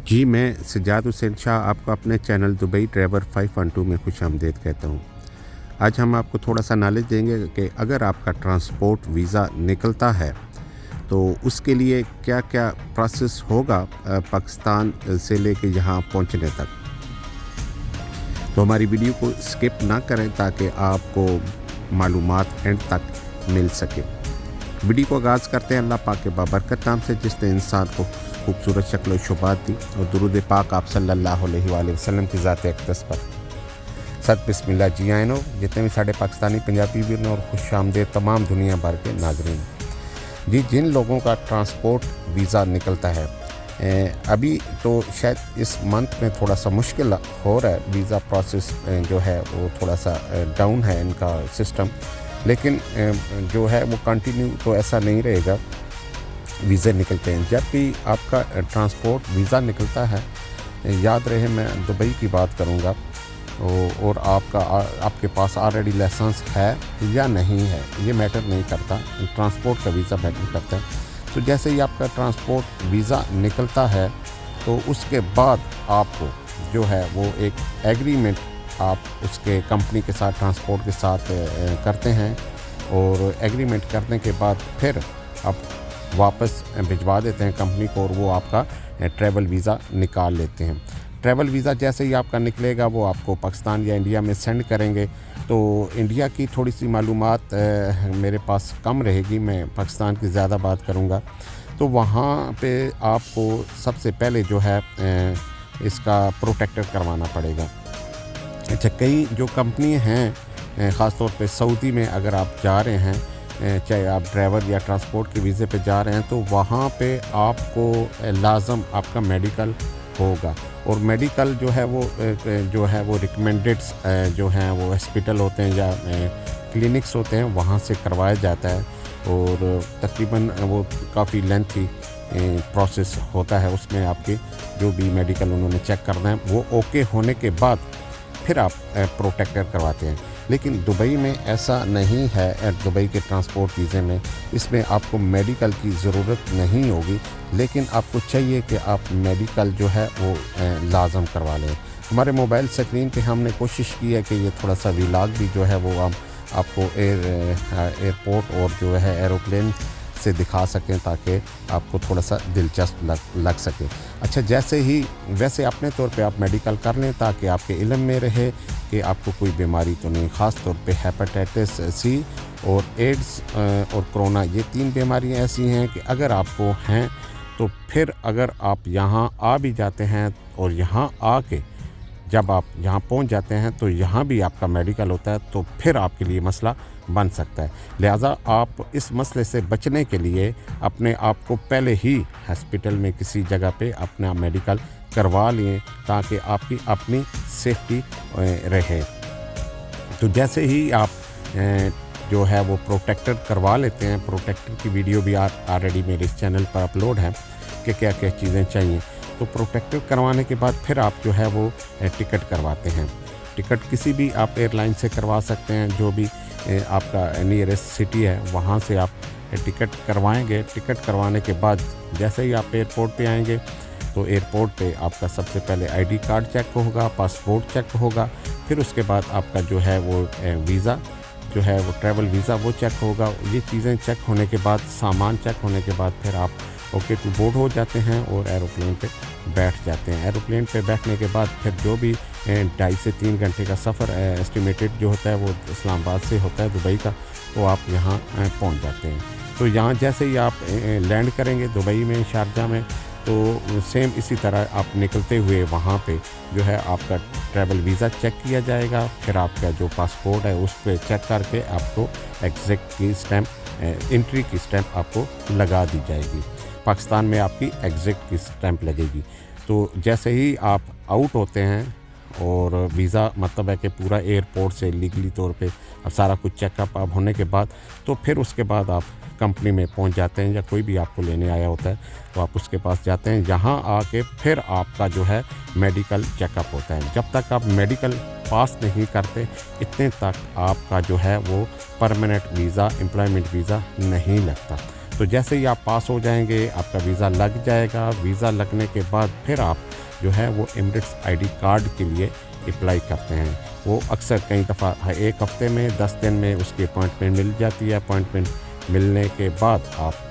جی میں سجاد حسین شاہ آپ کو اپنے چینل دبئی ڈرائیور 512 میں خوش آمدید کہتا ہوں۔ آج ہم آپ کو تھوڑا سا نالج دیں گے کہ اگر آپ کا ٹرانسپورٹ ویزا نکلتا ہے تو اس کے لیے کیا کیا پروسیس ہوگا پاکستان سے لے کے یہاں پہنچنے تک۔ تو ہماری ویڈیو کو سکپ نہ کریں تاکہ آپ کو معلومات اینڈ تک مل سکے۔ ویڈیو کو آغاز کرتے ہیں اللہ پاک کے بابرکت نام سے جس نے انسان کو خوبصورت شکل و شبات دی، اور درود پاک آپ صلی اللہ علیہ وآلہ وسلم کی ذات اقدس پر۔ ست بسم اللہ جی آئینو جتنے بھی ساڑھے پاکستانی پنجابی بھی اور خوش آمدید تمام دنیا بھر کے ناظرین۔ جی جن لوگوں کا ٹرانسپورٹ ویزا نکلتا ہے، ابھی تو شاید اس منتھ میں تھوڑا سا مشکل ہو رہا ہے، ویزا پروسیس جو ہے وہ تھوڑا سا ڈاؤن ہے ان کا سسٹم، لیکن جو ہے وہ کنٹینیو تو ایسا نہیں رہے گا۔ ویزے نکلتے ہیں، جب بھی آپ کا ٹرانسپورٹ ویزا نکلتا ہے، یاد رہے میں دبئی کی بات کروں گا، اور آپ کے پاس آلریڈی لائسنس ہے یا نہیں ہے یہ میٹر نہیں کرتا، ٹرانسپورٹ کا ویزا میٹر کرتا ہے۔ تو جیسے ہی آپ کا ٹرانسپورٹ ویزا نکلتا ہے تو اس کے بعد آپ کو جو ہے وہ ایک ایگریمنٹ آپ اس کے کمپنی کے ساتھ ٹرانسپورٹ کے ساتھ کرتے ہیں، اور ایگریمنٹ کرنے کے بعد پھر آپ واپس بھجوا دیتے ہیں کمپنی کو، اور وہ آپ کا ٹریول ویزا نکال لیتے ہیں۔ ٹریول ویزا جیسے ہی آپ کا نکلے گا وہ آپ کو پاکستان یا انڈیا میں سینڈ کریں گے۔ تو انڈیا کی تھوڑی سی معلومات میرے پاس کم رہے گی، میں پاکستان کی زیادہ بات کروں گا۔ تو وہاں پہ آپ کو سب سے پہلے جو ہے اس کا پروٹیکٹر کروانا پڑے گا۔ اچھا، کئی جو کمپنی ہیں خاص طور پہ سعودی میں اگر آپ جا رہے ہیں، چاہے آپ ڈرائیور یا ٹرانسپورٹ کے ویزے پہ جا رہے ہیں، تو وہاں پہ آپ کو لازم آپ کا میڈیکل ہوگا، اور میڈیکل جو ہے وہ ریکمینڈڈ جو ہیں وہ ہاسپٹل ہوتے ہیں یا کلینکس ہوتے ہیں وہاں سے کروایا جاتا ہے، اور تقریباً وہ کافی لینتھی پروسیس ہوتا ہے۔ اس میں آپ کے جو بھی میڈیکل انہوں نے چیک کرنا ہے وہ اوکے ہونے کے بعد پھر آپ پروٹیکٹر کرواتے ہیں۔ لیکن دبئی میں ایسا نہیں ہے، دبئی کے ٹرانسپورٹ ویزے میں اس میں آپ کو میڈیکل کی ضرورت نہیں ہوگی، لیکن آپ کو چاہیے کہ آپ میڈیکل جو ہے وہ لازم کروا لیں۔ ہمارے موبائل اسکرین پہ ہم نے کوشش کی ہے کہ یہ تھوڑا سا ویلاگ بھی جو ہے وہ ہم آپ کو ایئرپورٹ اور جو ہے ایروپلین سے دکھا سکیں تاکہ آپ کو تھوڑا سا دلچسپ لگ سکے۔ اچھا، ویسے اپنے طور پہ آپ میڈیکل کر لیں تاکہ آپ کے علم میں رہے کہ آپ کو کوئی بیماری تو نہیں، خاص طور پہ ہیپاٹائٹس سی اور ایڈز اور کرونا، یہ 3 بیماریاں ایسی ہیں کہ اگر آپ کو ہیں تو پھر اگر آپ یہاں آ بھی جاتے ہیں اور یہاں آ کے جب آپ یہاں پہنچ جاتے ہیں تو یہاں بھی آپ کا میڈیکل ہوتا ہے تو پھر آپ کے لیے مسئلہ بن سکتا ہے۔ لہٰذا آپ اس مسئلے سے بچنے کے لیے اپنے آپ کو پہلے ہی ہاسپٹل میں کسی جگہ پہ اپنا میڈیکل کروا لیں تاکہ آپ کی اپنی سیفٹی رہے۔ تو جیسے ہی آپ جو ہے وہ پروٹیکٹر کروا لیتے ہیں، پروٹیکٹر کی ویڈیو بھی آلریڈی میرے اس چینل پر اپلوڈ ہے کہ کیا کیا چیزیں چاہیے۔ تو پروٹیکٹر کروانے کے بعد پھر آپ جو ہے وہ ٹکٹ کرواتے ہیں۔ ٹکٹ کسی بھی آپ ایئر لائن سے کروا سکتے ہیں، جو بھی آپ کا نیئرسٹ سٹی ہے وہاں سے آپ ٹکٹ کروائیں گے۔ ٹکٹ کروانے کے بعد جیسے ہی آپ ایئرپورٹ پہ آئیں گے تو ایئرپورٹ پہ آپ کا سب سے پہلے ID کارڈ چیک ہوگا، پاسپورٹ چیک ہوگا، پھر اس کے بعد آپ کا جو ہے وہ ویزا جو ہے وہ ٹریول ویزا وہ چیک ہوگا۔ یہ چیزیں چیک ہونے کے بعد، سامان چیک ہونے کے بعد پھر آپ اوکے ٹو بورڈ ہو جاتے ہیں اور ایروپلین پہ بیٹھ جاتے ہیں۔ ایروپلین پہ بیٹھنے کے بعد پھر جو بھی 2.5 سے 3 گھنٹے کا سفر اسٹیمیٹڈ جو ہوتا ہے وہ اسلام آباد سے ہوتا ہے دبئی کا، تو آپ یہاں پہنچ جاتے ہیں۔ تو یہاں جیسے ہی آپ لینڈ کریں گے دبئی میں، شارجہ میں، تو سیم اسی طرح آپ نکلتے ہوئے وہاں پہ جو ہے آپ کا ٹریول ویزا چیک کیا جائے گا، پھر آپ کا جو پاسپورٹ ہے اس پہ چیک کر کے آپ کو ایگزٹ کی اسٹیمپ، انٹری کی اسٹیمپ آپ کو لگا دی جائے گی۔ پاکستان میں آپ کی ایگزٹ کی اسٹیمپ لگے گی۔ تو جیسے ہی آپ آؤٹ ہوتے ہیں اور ویزا مطلب ہے کہ پورا ایئرپورٹ سے لیگلی طور پہ اب سارا کچھ چیک اپ آپ ہونے کے بعد، تو پھر اس کے بعد آپ کمپنی میں پہنچ جاتے ہیں، یا کوئی بھی آپ کو لینے آیا ہوتا ہے تو آپ اس کے پاس جاتے ہیں۔ یہاں آ کے پھر آپ کا جو ہے میڈیکل چیک اپ ہوتا ہے۔ جب تک آپ میڈیکل پاس نہیں کرتے اتنے تک آپ کا جو ہے وہ پرماننٹ ویزا، امپلائمنٹ ویزا نہیں لگتا۔ تو جیسے ہی آپ پاس ہو جائیں گے آپ کا ویزا لگ جائے گا. ویزا لگنے کے بعد پھر آپ جو ہے وہ ایمریٹس آئی ڈی کارڈ کے لیے اپلائی کرتے ہیں. وہ اکثر کئی دفعہ 1 ہفتے میں 10 دن میں اس کی اپوائنٹمنٹ مل جاتی ہے. اپوائنٹمنٹ ملنے کے بعد آپ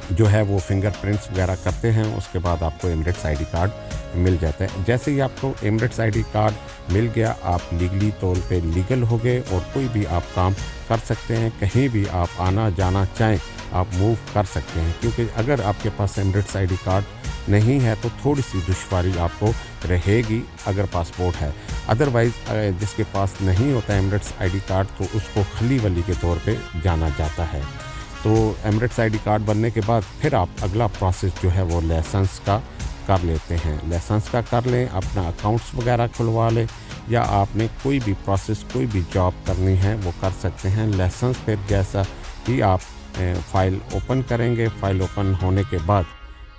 جو ہے وہ فنگر پرنٹس وغیرہ کرتے ہیں. اس کے بعد آپ کو ایمریٹس آئی ڈی کارڈ مل جاتا ہے. جیسے ہی آپ کو ایمریٹس آئی ڈی کارڈ مل گیا آپ لیگلی طور پہ لیگل ہو گئے اور کوئی بھی آپ کام کر سکتے ہیں. کہیں بھی آپ آنا جانا چاہیں آپ موو کر سکتے ہیں. کیونکہ اگر آپ کے پاس ایمریٹس آئی ڈی کارڈ نہیں ہے تو تھوڑی سی دشواری آپ کو رہے گی اگر پاسپورٹ ہے. ادروائز جس کے پاس نہیں ہوتا ایمریٹس آئی ڈی کارڈ تو اس کو خلی ولی کے طور پہ جانا جاتا ہے. تو ایمریٹس آئی ڈی کارڈ بننے کے بعد پھر آپ اگلا پروسیس جو ہے وہ لائسنس کا کر لیتے ہیں. لائسنس کا کر لیں, اپنا اکاؤنٹس وغیرہ کھلوا لیں یا آپ نے کوئی بھی پروسیس کوئی بھی جاب کرنی ہے وہ کر سکتے ہیں. لائسنس پھر جیسا ہی آپ فائل اوپن کریں گے, فائل اوپن ہونے کے بعد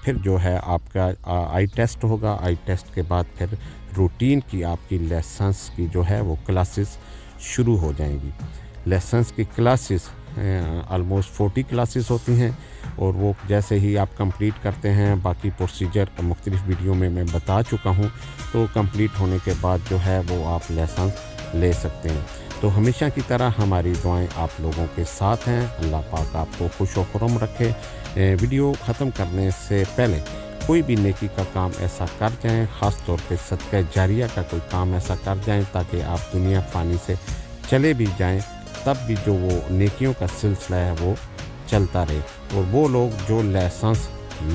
پھر جو ہے آپ کا آئی ٹیسٹ ہوگا. آئی ٹیسٹ کے بعد پھر روٹین کی آپ کی لائسنس کی جو ہے وہ کلاسز شروع ہو جائیں گی. لائسنس کی کلاسز آلموسٹ 40 کلاسز ہوتی ہیں اور وہ جیسے ہی آپ کمپلیٹ کرتے ہیں باقی پروسیجر مختلف ویڈیو میں بتا چکا ہوں. تو کمپلیٹ ہونے کے بعد جو ہے وہ آپ لائسنس لے سکتے ہیں. تو ہمیشہ کی طرح ہماری دعائیں آپ لوگوں کے ساتھ ہیں. اللہ پاک آپ کو خوش و خرم رکھے. ویڈیو ختم کرنے سے پہلے کوئی بھی نیکی کا کام ایسا کر جائیں, خاص طور پہ صدقہ جاریہ کا کوئی کام ایسا کر جائیں تاکہ آپ دنیا فانی سے چلے بھی جائیں تب بھی جو وہ نیکیوں کا سلسلہ ہے وہ چلتا رہے. اور وہ لوگ جو لائسنس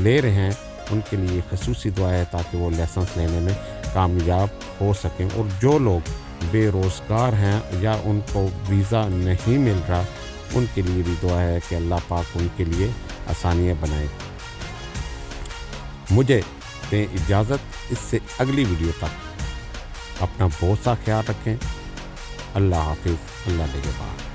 لے رہے ہیں ان کے لیے خصوصی دعا ہے تاکہ وہ لائسنس لینے میں کامیاب ہو سکیں. اور جو لوگ بے روزگار ہیں یا ان کو ویزا نہیں مل رہا ان کے لیے بھی دعا ہے کہ اللہ پاک ان کے لیے آسانیاں بنائے. مجھے دیں اجازت, اس سے اگلی ویڈیو تک اپنا بہت سا خیال رکھیں. اللہ حافظ. اللہ نگہبان.